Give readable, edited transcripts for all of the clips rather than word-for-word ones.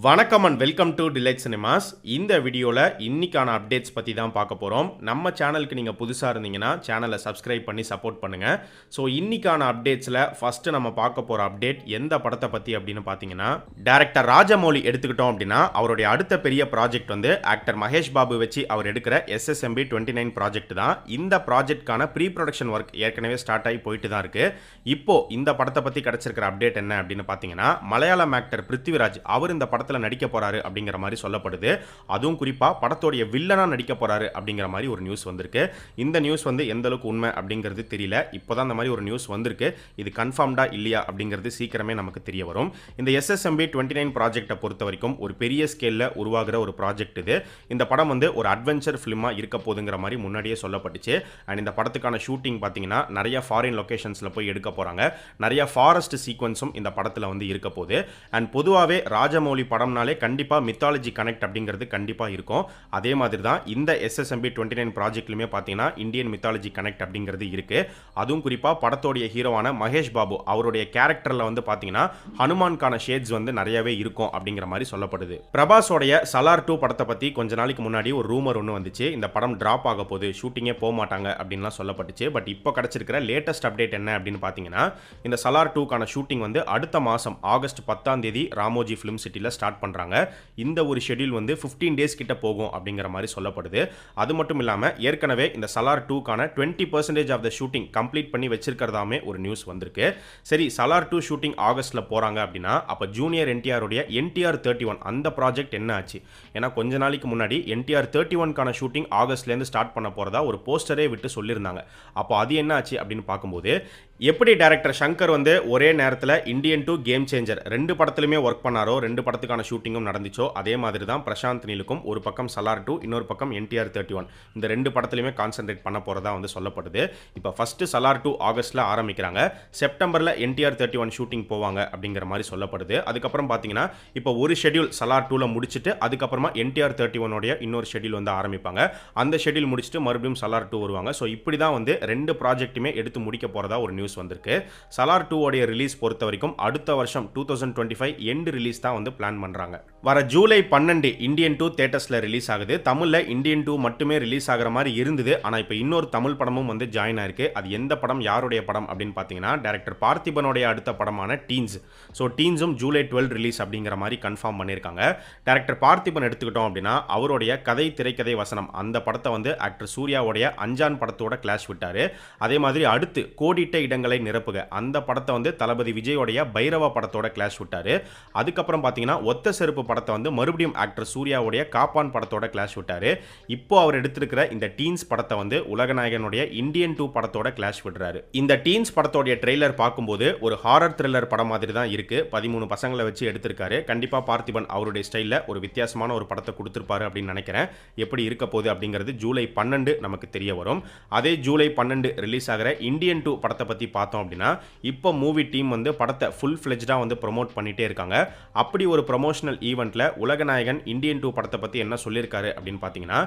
வணக்கம் and welcome to delight cinemas. இந்த வீடியோவில் இன்னைக்கான அப்டேட்ஸ் பற்றி தான் பார்க்க போகிறோம். நம்ம சேனலுக்கு நீங்கள் புதுசாக இருந்தீங்கன்னா சேனலை சப்ஸ்கிரைப் பண்ணி சப்போர்ட் பண்ணுங்கள். ஸோ இன்னைக்கான அப்டேட்ஸில் ஃபஸ்ட்டு நம்ம பார்க்க போகிற அப்டேட் எந்த படத்தை பற்றி அப்படின்னு பார்த்தீங்கன்னா, டைரக்டர் ராஜமௌலி எடுத்துக்கிட்டோம் அப்படின்னா அவருடைய அடுத்த பெரிய ப்ராஜெக்ட் வந்து ஆக்டர் மகேஷ் பாபு வச்சு அவர் எடுக்கிற SSMB 29 ப்ராஜெக்ட் தான். இந்த ப்ராஜெக்ட்கான ப்ரீ ப்ரொடக்ஷன் ஒர்க் ஏற்கனவே ஸ்டார்ட் ஆகி போயிட்டு தான் இருக்குது. இப்போ இந்த படத்தை பற்றி கிடச்சிருக்கிற அப்டேட் என்ன அப்படின்னு பார்த்தீங்கன்னா, மலையாளம் ஆக்டர் பிருத்திவிராஜ் அவர் இந்த படத்தில் நடிக்க போறாரு அப்படிங்கிற மாதிரி சொல்லப்படுது. அதுவும் குறிப்பா படத்தோட வில்லனா நடிக்க போறாரு அப்படிங்கிற மாதிரி ஒரு நியூஸ் வந்திருக்கு. இந்த நியூஸ் வந்து எந்த அளவுக்கு உண்மை அப்படிங்கிறது தெரியல. இப்போதான் இந்த மாதிரி ஒரு நியூஸ் வந்திருக்கு. இது கன்ஃபார்ம்டா இல்லையா அப்படிங்கிறது சீக்கிரமே நமக்கு தெரிய வரும். இந்த SSMB 29 ப்ராஜெக்ட்டை பொறுத்த வரைக்கும் ஒரு பெரிய ஸ்கேல்ல உருவாகிற ஒரு ப்ராஜெக்ட் இது. இந்த படம் வந்து ஒரு அட்வென்ச்சர் ஃபிலிமா இருக்க போகுதுங்கிற மாதிரி முன்னாடியே சொல்லப்பட்டுச்சு. அண்ட் இந்த படத்துக்கான ஷூட்டிங் பார்த்தீங்கன்னா நிறைய ஃபாரின் லொகேஷன்ஸ்ல போய் எடுக்க போறாங்க. நிறைய ஃபாரஸ்ட் சீக்வன்ஸும் இந்த படத்தில் வந்து இருக்க போகுது. அண்ட் பொதுவாகவே ராஜமௌலி படம்னாலே கண்டிப்பாக மித்தாலஜி கனெக்ட் அப்படிங்கிறது கண்டிப்பாக இருக்கும். அதே மாதிரி தான் இந்த SSMB 29 ப்ராஜெக்ட்லையுமே பார்த்தீங்கன்னா இந்தியன் மித்தாலஜி கனெக்ட் அப்படிங்கிறது இருக்கு. அதுவும் குறிப்பாக படத்தோடைய ஹீரோவான மகேஷ் பாபு அவருடைய கேரக்டரில் வந்து பார்த்தீங்கன்னா ஹனுமான்கான ஷேட்ஸ் வந்து நிறையவே இருக்கும் அப்படிங்கிற மாதிரி சொல்லப்படுது. பிரபாஸோடைய சலார் 2 படத்தை பற்றி கொஞ்ச நாளைக்கு முன்னாடி ஒரு ரூமர் ஒன்று வந்துச்சு. இந்த படம் டிராப் ஆக போகுது, ஷூட்டிங்கே போக மாட்டாங்க அப்படின்லாம் சொல்லப்பட்டுச்சு. பட் இப்போ கிடைச்சிருக்கிற லேட்டஸ்ட் அப்டேட் என்ன அப்படின்னு பார்த்தீங்கன்னா, இந்த சலார் 2க்கான ஷூட்டிங் வந்து அடுத்த மாதம் ஆகஸ்ட் 10ஆம் தேதி ராமோஜி ஃபிலிம் சிட்டியில் ஸ்டார்ட் பண்றாங்க. இந்த ஒரு ஷெட்யூல் வந்து 15 டேஸ் கிட்ட போகும் அப்படிங்கிற மாதிரி சொல்லப்படுது. அது மட்டும் இல்லாம ஏற்கனவே இந்த Salaar 2க்கான 20% of the shooting complete பண்ணி வச்சிருக்கிறதாமே ஒரு நியூஸ் வந்திருக்கு. சரி, சலார் 2 ஷூட்டிங் ஆகஸ்ட்ல போறாங்க அப்படின்னா அப்ப ஜூனியர் NTR உடைய NTR 31 அந்த ப்ராஜெக்ட் என்ன ஆச்சு? ஏன்னா கொஞ்ச நாளைக்கு முன்னாடி NTR 31க்கான ஷூட்டிங் ஆகஸ்ட்ல இருந்து ஸ்டார்ட் பண்ண போறதா ஒரு போஸ்டரே விட்டு சொல்லியிருந்தாங்க. அப்போ அது என்ன ஆச்சு அப்படின்னு பார்க்கும்போது, எப்படி டைரக்டர் சங்கர் வந்து ஒரே நேரத்தில் இந்தியன் 2 கேம் சேஞ்சர் 2 படத்துலையுமே ஒர்க் பண்ணாரோ, 2 படத்துக்கான ஷூட்டிங்கும் நடந்துச்சோ, அதே மாதிரி தான் பிரசாந்த் நீலுக்கும் ஒரு பக்கம் சலார் 2 இன்னொரு பக்கம் NTR 31 இந்த 2 படத்துலையுமே கான்சென்ட்ரேட் பண்ண போகிறதா வந்து சொல்லப்படுது. இப்போ ஃபஸ்ட்டு சலார் 2 ஆகஸ்ட்டில் ஆரம்பிக்கிறாங்க, செப்டம்பரில் NTR 31 ஷூட்டிங் போவாங்க அப்படிங்கிற மாதிரி சொல்லப்படுது. அதுக்கப்புறம் பார்த்தீங்கன்னா இப்போ ஒரு ஷெட்யூல் சலார் 2ல முடிச்சுட்டு அதுக்கப்புறமா NTR 31 இன்னொரு ஷெட்யூல் வந்து ஆரம்பிப்பாங்க. அந்த ஷெட்யூல் முடிச்சுட்டு மறுபடியும் சலார் 2 வருவாங்க. ஸோ இப்படி தான் வந்து 2 ப்ராஜெக்ட்டுமே எடுத்து முடிக்க போகிறதா ஒரு நியூஸ் வந்திருக்கு. சலார் 2 உடைய ரிலீஸ் பொறுத்த வரைக்கும் அடுத்த வருஷம் 2025 எண்ட் ரிலீஸ் தான் வந்து பிளான் பண்றாங்க. வர ஜூலை 12 இந்தியன் 2 தியேட்டர்ஸ்ல ரிலீஸ் ஆகுது. தமிழ்ல இந்தியன் 2 மட்டுமே ரிலீஸ் ஆகிற மாதிரி இருந்தது. ஆனா இப்போ இன்னொரு தமிழ் படமும் வந்து ஜாயின் ஆயிருக்கு. அது எந்த படம், யாருடைய படம் அப்படின்னு பார்த்தீங்கன்னா, டைரக்டர் பார்த்திபனுடைய அடுத்த படமான டீன்ஸ். ஸோ டீன்ஸும் ஜூலை 12 ரிலீஸ் அப்படிங்கிற மாதிரி கன்ஃபார்ம் பண்ணியிருக்காங்க. டைரக்டர் பார்த்திபன் எடுத்துக்கிட்டோம் அப்படின்னா அவருடைய கதை திரைக்கதை வசனம் அந்த படத்தை வந்து ஆக்டர் சூர்யாவுடைய அஞ்சான் படத்தோட கிளாஷ் விட்டாரு. அதே மாதிரி அடுத்து கோடிட்ட இடங்களை நிரப்புக அந்த படத்தை வந்து தளபதி விஜயோடைய பைரவா படத்தோட கிளாஷ் விட்டாரு. அதுக்கப்புறம் பார்த்தீங்கன்னா ஒத்த செருப்பு படத்தை வந்து மறுபடியும் ஆக்டர் சூர்யாவுடைய காப்பான் படத்தோட கிளாஷ் விட்டாரு. இப்போ அவர் எடுத்திருக்கிற இந்த டீன்ஸ் படத்தை வந்து உலகநாயகனுடைய இந்தியன் 2 படத்தோட கிளாஷ் விடுறாரு. இந்த டீன்ஸ் படத்தோட ட்ரெய்லர் பார்க்கும்போது ஒரு ஹாரர் த்ரில்லர் படம் மாதிரி தான் இருக்கு. 13 பசங்களை வச்சு எடுத்திருக்காரு. கண்டிப்பா பார்த்திபன் அவருடைய ஸ்டைல்ல ஒரு வித்தியாசமான ஒரு படத்தை கொடுத்திருப்பாரு அப்படின்னு நினைக்கிறேன். எப்படி இருக்க போகுது அப்படிங்கிறது ஜூலை 12 நமக்கு தெரிய வரும். அதே ஜூலை 12 ரிலீஸ் ஆகிற இந்தியன் 2 படத்தை பற்றி பார்த்தோம் அப்படின்னா, இப்போ மூவி டீம் வந்து படத்தை ஃபுல் ஃப்ளெஜ்டாக வந்து ப்ரொமோட் பண்ணிட்டே இருக்காங்க. அப்படி ஒரு ப்ரொமோஷனல் ஈவெண்ட்ல உலகநாயகன் இந்தியன் 2 படத்தை பற்றி என்ன சொல்லியிருக்காரு அப்படின்னு பார்த்தீங்கன்னா,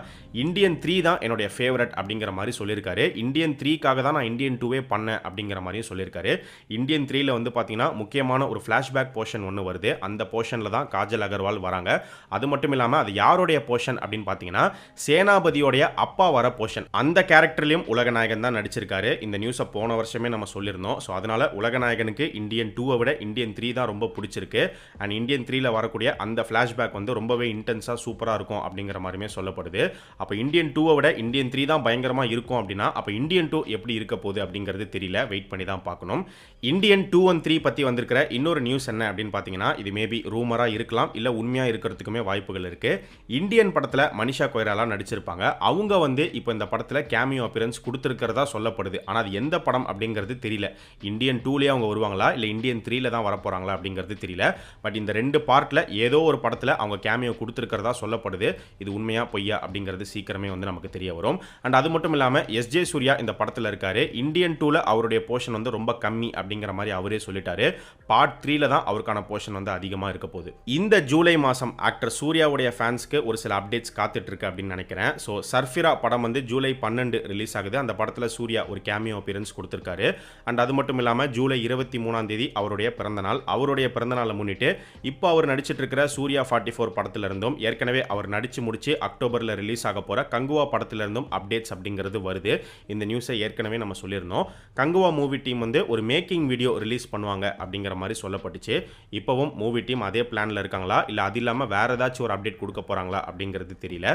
இந்தியன் 3 தான் என்னுடைய ஃபேவரட் அப்படிங்கிற மாதிரி சொல்லியிருக்காரு. இந்தியன் 3க்காக தான் நான் இந்தியன் 2வே பண்ணேன் அப்படிங்கிற மாதிரியும் சொல்லியிருக்காரு. இந்தியன் 3ல வந்து பார்த்தீங்கன்னா முக்கியமான ஒரு ஃப்ளாஷ்பேக் போர்ஷன் ஒன்று வருது. அந்த போர்ஷனில் தான் காஜல் அகர்வால் வராங்க. அது மட்டும் இல்லாமல் அது யாருடைய போர்ஷன் அப்படின்னு பார்த்தீங்கன்னா, சேனாபதியோடைய அப்பா வர போர்ஷன். அந்த கேரக்டர்லையும் உலகநாயகன் தான் நடிச்சிருக்காரு. இந்த நியூஸை போன வருஷமே நம்ம சொல்லியிருந்தோம். ஸோ அதனால உலகநாயகனுக்கு இந்தியன் 2வை விட இந்தியன் 3 தான் ரொம்ப பிடிச்சிருக்கு. அண்ட் இந்தியன் 3ல வரக்கூடிய அந்த ஃப்ளாஷ்பேக் வந்து ரொம்பவே இன்டென்ஸாக சூப்பராக இருக்கும் அப்படிங்கிற மாதிரியுமே சொல்லப்படுது. அப்போ இந்தியன் 2வை விட இந்தியன் 3 தான் பயங்கரமாக இருக்கும் அப்படின்னா அப்போ இந்தியன் 2 எப்படி இருக்க போகுது அப்படிங்கிறது தெரியல. வெயிட் பண்ணி தான் பார்க்கணும். இந்தியன் 213 பற்றி வந்திருக்கிற இன்னொரு நியூஸ் என்ன அப்படின்னு பார்த்தீங்கன்னா, இது மேபி ரூமராக இருக்கலாம், இல்லை உண்மையாக இருக்கிறதுக்குமே வாய்ப்புகள் இருக்கு. இந்தியன் படத்தில் மனிஷா கொய்ராலா நடிச்சிருப்பாங்க. அவங்க வந்து இப்போ இந்த படத்தில் கேமியோ அப்பியரன்ஸ் கொடுத்துருக்கிறதா சொல்லப்படுது. ஆனால் அது எந்த படம் அப்படிங்கிறது தெரியல. இந்தியன் 2லயே அவங்க வருவாங்களா, இல்லை இந்தியன் 3ல தான் வரப்போறாங்களா அப்படிங்கிறது தெரியல. பட் இந்த 2 பார்ட்ல ஏதோ ஒரு படத்தில் அவங்க கேமியோ கொடுத்துருக்கிறதா சொல்லப்படுது. இது உண்மையா பொய்யா அப்படிங்கிறது சீக்கிரமே வந்து நமக்கு தெரிய வரும். அண்ட் அது மட்டும் இல்லாமல் SJ சூர்யா இந்த படத்தில் இருக்காரு. இந்தியன் 2ல அவருடைய போர்ஷன் வந்து ரொம்ப கம்மி அப்படிங்கிற மாதிரி அவரே சொல்லிட்டாரு. பார்ட் 3ல தான் அவருக்கான போர்ஷன் வந்து அதிகமாக இருக்க போகுது. இந்த ஜூலை மாதம் ஆக்டர் சூர்யாவுடைய ஃபேன்ஸ்க்கு ஒரு சில அப்டேட்ஸ் காத்துட்டு இருக்கு அப்படின்னு நினைக்கிறேன். ஸோ சர்ஃபிரா படம் வந்து ஜூலை 12 ரிலீஸ் ஆகுது. அந்த படத்தில் சூர்யா ஒரு கேமியோ அப்பியரன்ஸ் கொடுத்திருக்காரு. அண்ட் அது மட்டும் இல்லாமல் ஜூலை 23ஆம் தேதி அவருடைய பிறந்தநாள். அவருடைய பிறந்தநாளை முன்னிட்டு இப்போ அவர் நடிச்சிட்டு இருக்கிற சூர்யா 44 படத்திலிருந்தும் ஏற்கனவே அவர் நடிச்சு முடிச்சு அக்டோபரில் ரிலீஸ் ஆக போகிற கங்குவா படத்திலிருந்தும் அப்டேட்ஸ் அப்படிங்கிறது வருது. இந்த நியூஸை ஏற்கனவே நம்ம சொல்லியிருந்தோம். கங்குவா மூவி டீம் வந்து ஒரு மேக்கிங் வீடியோ ரிலீஸ் பண்ணுவாங்க அப்படிங்கிற மாதிரி சொல்லப்பட்டுச்சு. இப்போவும் மூவி டீம் அதே பிளானில் இருக்காங்களா இல்லை அது இல்லாமல் வேறு ஏதாச்சும் ஒரு அப்டேட் கொடுக்க போகிறாங்களா அப்படிங்கிறது தெரியல.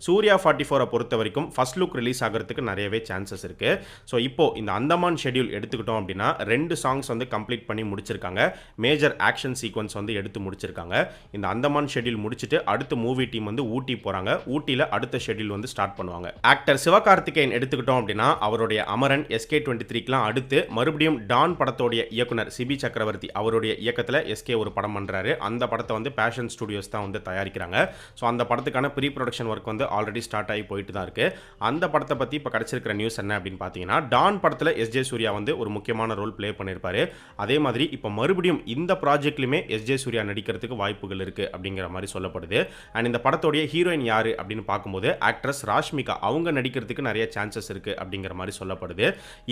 சூர்யா 44 பொறுத்த வரைக்கும் ஃபர்ஸ்ட் லுக் ரிலீஸ் ஆகிறதுக்கு நிறையவே சான்சஸ் இருக்குது. ஸோ இப்போது இந்த அந்தமான் ஷெட்யூல் எடுத்துக்கிட்டோம் அப்படின்னா 2 சாங்ஸ் வந்து கம்ப்ளீட் பண்ணி முடிச்சிருக்காங்க. மேஜர் ஆக்ஷன் சீக்வன்ஸ் வந்து எடுத்து முடிச்சிருக்காங்க. இந்த அந்தமான் ஷெட்யூல் முடிச்சுட்டு அடுத்த மூவி டீம் வந்து ஊட்டி போறாங்க. ஊட்டியில் அடுத்த ஷெட்யூல் வந்து ஸ்டார்ட் பண்ணுவாங்க. ஆக்டர் சிவகார்த்திகேயன் எடுத்துக்கிட்டோம் அப்படின்னா அவருடைய அமரன் SK23க்குலாம் அடுத்து மறுபடியும் டான் படத்தோடைய இயக்குனர் சிபி சக்கரவர்த்தி அவருடைய இயக்கத்தில் SK ஒரு படம் பண்றாரு. அந்த படத்தை வந்து பேஷன் ஸ்டுடியோஸ் தான் வந்து தயாரிக்கிறாங்க. ஸோ அந்த படத்துக்கான ப்ரீ ப்ரொடக்ஷன் ஒர்க் வந்து ஆல்ரெடி ஸ்டார்ட் ஆகி போயிட்டு தான் இருக்கு. அந்த படத்தை பற்றி இப்போ கிடைச்சிருக்கிற நியூஸ் என்ன அப்படின்னு பார்த்தீங்கன்னா டான் படத்தில் SJ சூர்யா வந்து ஒரு முக்கியமான ரோல் ப்ளே பண்ணியிருப்பாரு. அதே மாதிரி இப்போ மறுபடியும் இந்த ப்ராஜெக்ட்லையுமே SJ சூர்யா நடிக்கிறதுக்கு வாய்ப்புகள் இருக்கு அப்படிங்கிற மாதிரி சொல்லப்படுது. அண்ட் இந்த படத்தோடைய ஹீரோயின் யாரு அப்படின்னு பார்க்கும்போது ஆக்ட்ரஸ் ராஷ்மிகா அவங்க நடிக்கிறதுக்கு நிறைய சான்சஸ் இருக்கு அப்படிங்கிற மாதிரி சொல்லப்படுது.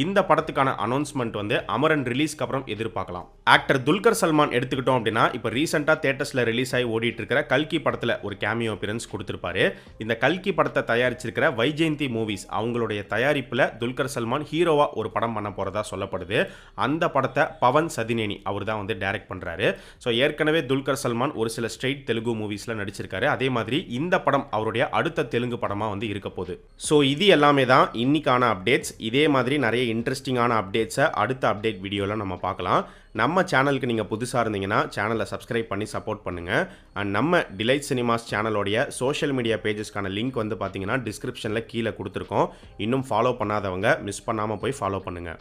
இந்த படத்துக்கான அனௌன்ஸ்மெண்ட் வந்து அமரன் ரிலீஸ்க்கு அப்புறம் எதிர்பார்க்கலாம். ஆக்டர் துல்கர் சல்மான் எடுத்துக்கிட்டோம் அப்படின்னா இப்போ ரீசெண்டாக தியேட்டர்ஸ்ல ரிலீஸ் ஆகி ஓடிட்டு இருக்கிற கல்கி படத்தில் ஒரு கேமியோ அப்பியரன்ஸ் கொடுத்திருப்பாரு. இந்த கல்கி படத்தை தயாரிச்சிருக்கிற வைஜெயந்தி மூவிஸ் அவங்களுடைய தயாரிப்பில் துல்கர் சல்மான் ஹீரோவா ஒரு படம் பண்ண போறதா சொல்லப்படுது. அந்த படத்தை பவன் சதினேனி அவர் தான் வந்து டைரக்ட் பண்றாரு. ஸோ ஏற்கனவே துல்கர் சல்மான் ஒரு சில ஸ்ட்ரெயிட் தெலுங்கு மூவிஸில் நடிச்சிருக்காரு. அதே மாதிரி இந்த படம் அவருடைய அடுத்த தெலுங்கு படமாக வந்து இருக்க போகுது. ஸோ இது எல்லாமே தான் இன்னைக்கான அப்டேட்ஸ். இதே மாதிரி நிறைய இன்ட்ரெஸ்டிங்கான அப்டேட்ஸை அடுத்த அப்டேட் வீடியோவில் நம்ம பார்க்கலாம். நம்ம சேனலுக்கு நீங்கள் புதுசாக இருந்தீங்கன்னா சேனலை சப்ஸ்கிரைப் பண்ணி சப்போர்ட் பண்ணுங்கள். அண்ட் நம்ம டிலைட் சினிமாஸ் சேனலோடைய சோஷியல் மீடியா பேஜஸ்க்கான லிங்க் வந்து பார்த்தீங்கன்னா டிஸ்கிரிப்ஷனில் கீழே கொடுத்துருக்கோம். இன்னும் ஃபாலோ பண்ணாதவங்க மிஸ் பண்ணாமல் போய் ஃபாலோ பண்ணுங்கள்.